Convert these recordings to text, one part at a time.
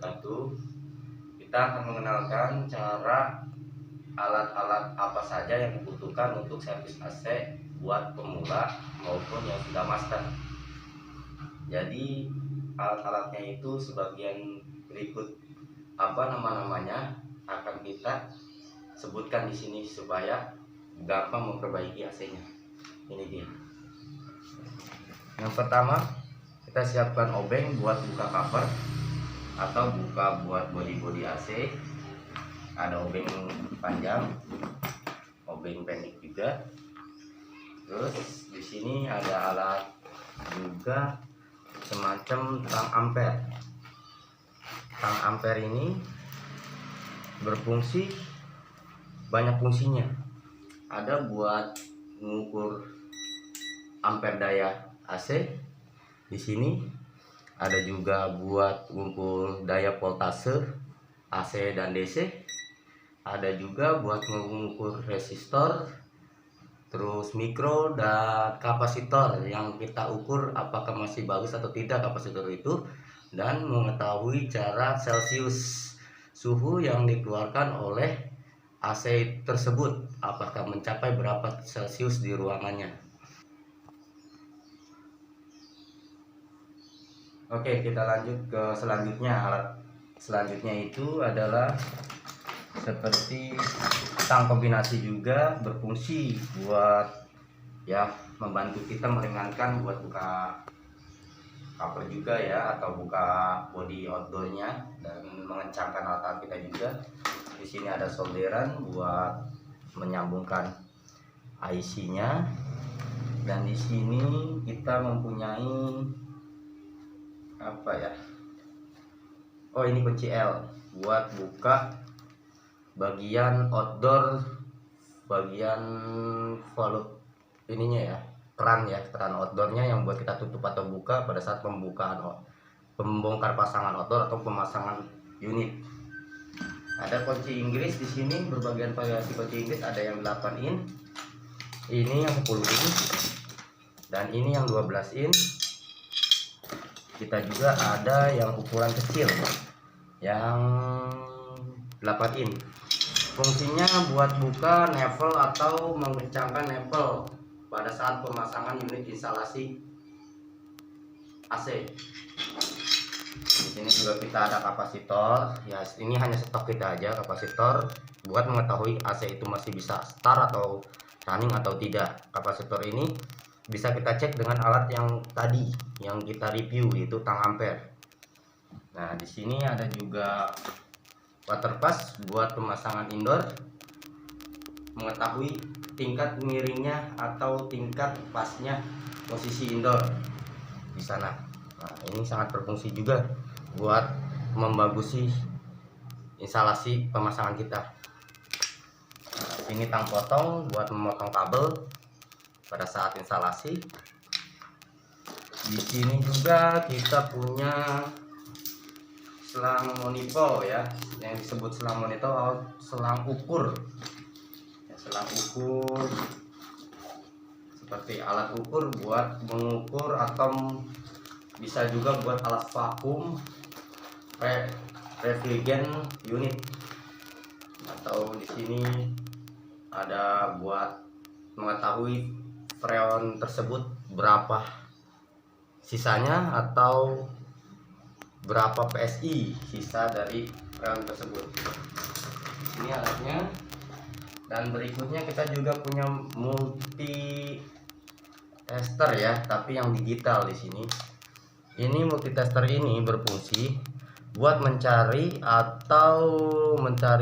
wabarakatuh. Kita akan mengenalkan cara alat-alat apa saja yang dibutuhkan untuk servis AC buat pemula maupun yang sudah master. Jadi alat-alatnya itu sebagian berikut. Apa nama-namanya akan kita sebutkan di sini supaya gampang memperbaiki AC-nya. Ini dia. Yang pertama, kita siapkan obeng buat buka cover atau buka buat bodi AC. Ada obeng panjang, obeng pendek juga. Terus di sini ada alat juga semacam tang ampere. Tang ampere ini berfungsi, banyak fungsinya. Ada buat mengukur ampere daya AC. Di sini ada juga buat mengukur daya voltase AC dan DC. Ada juga buat mengukur resistor, terus mikro dan kapasitor yang kita ukur apakah masih bagus atau tidak kapasitor itu, dan mengetahui cara Celcius suhu yang dikeluarkan oleh AC tersebut, apakah mencapai berapa Celcius di ruangannya. Oke, kita lanjut ke selanjutnya. Alat selanjutnya itu adalah seperti tang kombinasi, juga berfungsi buat ya membantu kita meringankan buat buka cover juga ya, atau buka body outdoornya dan mengencangkan alat kita juga. Di sini ada solderan buat menyambungkan IC-nya, dan di sini kita mempunyai apa ya? Oh, ini kunci L buat buka bagian outdoor, bagian volume ininya ya, keran outdoornya yang buat kita tutup atau buka pada saat pembukaan pembongkar pasangan outdoor atau pemasangan unit. Ada kunci Inggris di sini, berbagai variasi kunci Inggris, ada yang 8 in, ini yang 10 in, dan ini yang 12 in. Kita juga ada yang ukuran kecil yang 8 in. Fungsinya buat buka level atau mengencangkan level pada saat pemasangan unit instalasi AC. Di sini juga kita ada kapasitor. Ya, ini hanya stok kita aja, kapasitor buat mengetahui AC itu masih bisa start atau running atau tidak. Kapasitor ini bisa kita cek dengan alat yang tadi yang kita review, yaitu tang ampere. Nah, di sini ada juga water pass buat pemasangan indoor, mengetahui tingkat miringnya atau tingkat pasnya posisi indoor di sana. Nah, ini sangat berfungsi juga buat membagusi instalasi pemasangan kita. Nah, ini tang potong buat memotong kabel pada saat instalasi. Di sini juga kita punya selang monipol ya, yang disebut selang monitor atau selang ukur ya, selang ukur seperti alat ukur buat mengukur, atau bisa juga buat alat vakum refrigerant unit. Atau di sini ada buat mengetahui freon tersebut berapa sisanya atau berapa PSI sisa dari freon tersebut. Ini alatnya. Dan berikutnya kita juga punya multi tester ya, tapi yang digital di sini. Ini multitester ini berfungsi buat mencari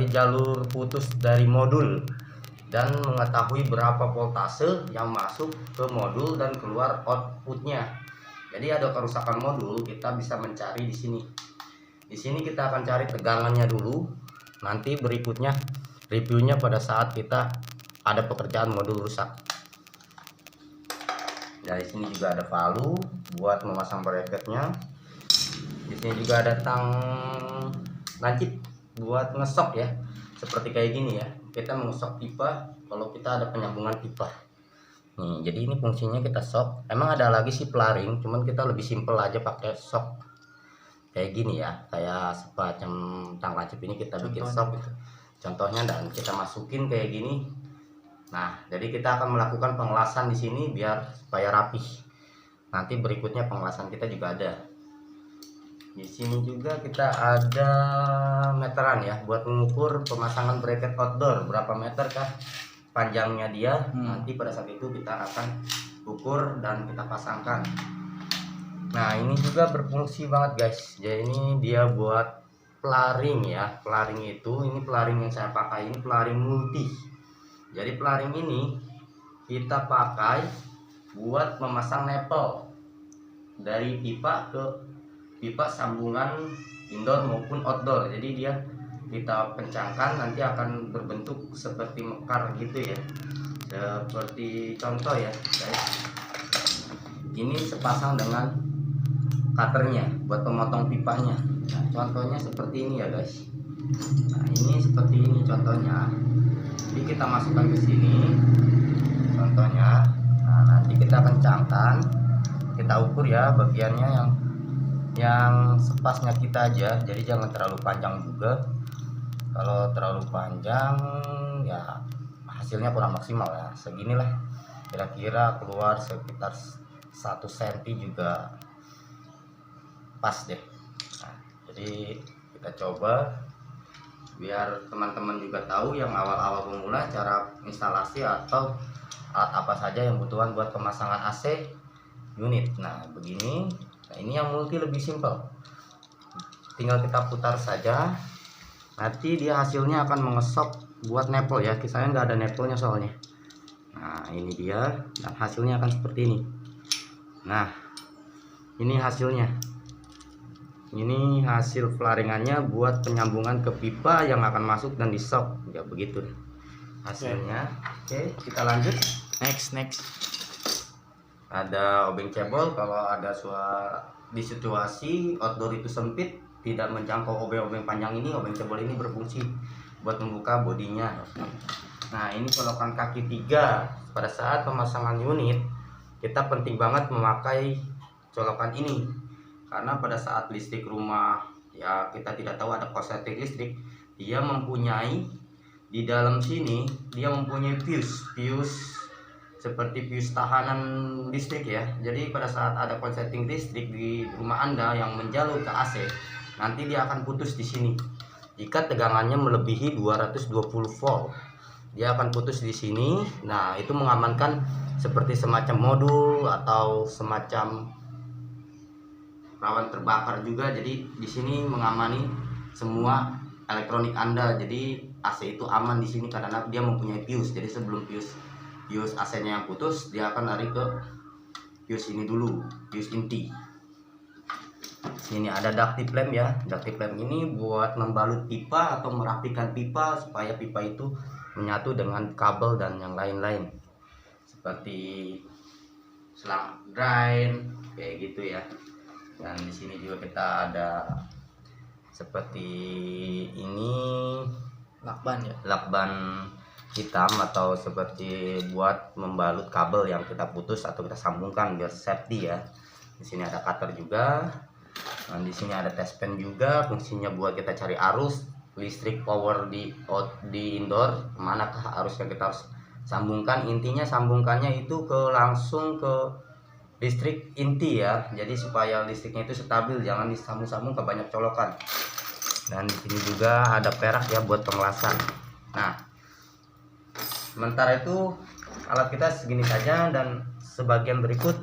jalur putus dari modul dan mengetahui berapa voltase yang masuk ke modul dan keluar outputnya. Jadi ada kerusakan modul, kita bisa mencari di sini. Di sini kita akan cari tegangannya dulu. Nanti berikutnya reviewnya pada saat kita ada pekerjaan modul rusak. Dari sini juga ada palu buat memasang bracketnya. Di sini juga ada tang lancip buat ngesok ya, seperti kayak gini ya. Kita mengesok pipa kalau kita ada penyambungan pipa. Nih, jadi ini fungsinya kita sok. Emang ada lagi sih pelaring, cuman kita lebih simpel aja pakai sok kayak gini ya, kayak semacam tang lancip ini kita bikin sok gitu. Contohnya, dan kita masukin kayak gini. Nah, jadi kita akan melakukan pengelasan di sini biar supaya rapih. Nanti berikutnya pengelasan kita juga ada. Di sini juga kita ada meteran ya, buat mengukur pemasangan bracket outdoor berapa meter kah panjangnya dia. Nanti pada saat itu kita akan ukur dan kita pasangkan. Nah, ini juga berfungsi banget guys. Jadi ini dia buat pelaring ya. Pelaring itu, ini pelaring yang saya pakai ini pelaring multi. Jadi pelaring ini kita pakai buat memasang nepel dari pipa ke pipa sambungan indoor maupun outdoor. Jadi dia kita kencangkan nanti akan berbentuk seperti mekar gitu ya, seperti contoh ya guys. Ini sepasang dengan cutternya buat pemotong pipanya. Nah, contohnya seperti ini ya guys. Nah, ini seperti ini contohnya. Jadi kita masukkan ke sini contohnya. Nah, nanti kita kencangkan, kita ukur ya bagiannya yang sepasnya kita aja. Jadi jangan terlalu panjang juga. Kalau terlalu panjang ya hasilnya kurang maksimal ya. Seginilah kira-kira, keluar sekitar 1 cm juga pas deh. Nah, jadi kita coba biar teman-teman juga tahu yang awal-awal pemula cara instalasi atau alat apa saja yang butuhan buat pemasangan AC unit. Nah, begini. Nah, ini yang multi lebih simpel. Tinggal kita putar saja. Nanti dia hasilnya akan mengesok buat nepel ya. Saya nggak ada nepelnya soalnya. Nah, ini dia, dan hasilnya akan seperti ini. Nah, ini hasilnya. Ini hasil pelaringannya buat penyambungan ke pipa yang akan masuk dan disok ya, begitu hasilnya. Oke, kita lanjut. Next. Ada obeng cebol. Kalau ada di situasi outdoor itu sempit, tidak menjangkau obeng-obeng panjang ini, obeng cebol ini berfungsi buat membuka bodinya. Nah, ini colokan kaki 3. Pada saat pemasangan unit kita penting banget memakai colokan ini, karena pada saat listrik rumah ya kita tidak tahu ada korsleting listrik, dia mempunyai di dalam sini dia mempunyai fuse seperti fuse tahanan listrik ya. Jadi pada saat ada korsleting listrik di rumah Anda yang menjalur ke AC, nanti dia akan putus di sini. Jika tegangannya melebihi 220 volt, dia akan putus di sini. Nah, itu mengamankan seperti semacam modul atau semacam rawan terbakar juga. Jadi di sini mengamani semua elektronik Anda. Jadi AC itu aman di sini karena dia mempunyai fuse. Jadi sebelum fuse AC-nya yang putus, dia akan lari ke fuse ini dulu, fuse inti. Sini ada ductile lamp ya. Ductile lamp ini buat membalut pipa atau merapikan pipa supaya pipa itu menyatu dengan kabel dan yang lain-lain. Seperti selang drain kayak gitu ya. Dan di sini juga kita ada seperti ini Lakban ya. Lakban hitam atau seperti buat membalut kabel yang kita putus atau kita sambungkan biar safety ya. Di sini ada cutter juga. Dan di sini ada test pen juga, fungsinya buat kita cari arus listrik power di indoor, manakah arus yang kita harus sambungkan. Intinya sambungkannya itu langsung ke listrik inti ya. Jadi supaya listriknya itu stabil, jangan disambung-sambung ke banyak colokan. Dan di sini juga ada perak ya buat pengelasan. Nah, sementara itu alat kita segini saja, dan sebagian berikut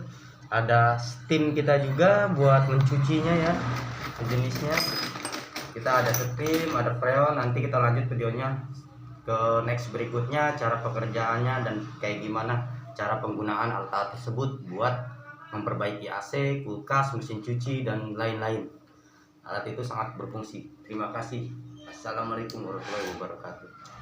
ada steam kita juga buat mencucinya ya, jenisnya. Kita ada steam, ada freon. Nanti kita lanjut videonya ke next berikutnya, cara pekerjaannya dan kayak gimana cara penggunaan alat-alat tersebut buat memperbaiki AC, kulkas, mesin cuci dan lain-lain. Alat itu sangat berfungsi. Terima kasih. Assalamualaikum warahmatullahi wabarakatuh.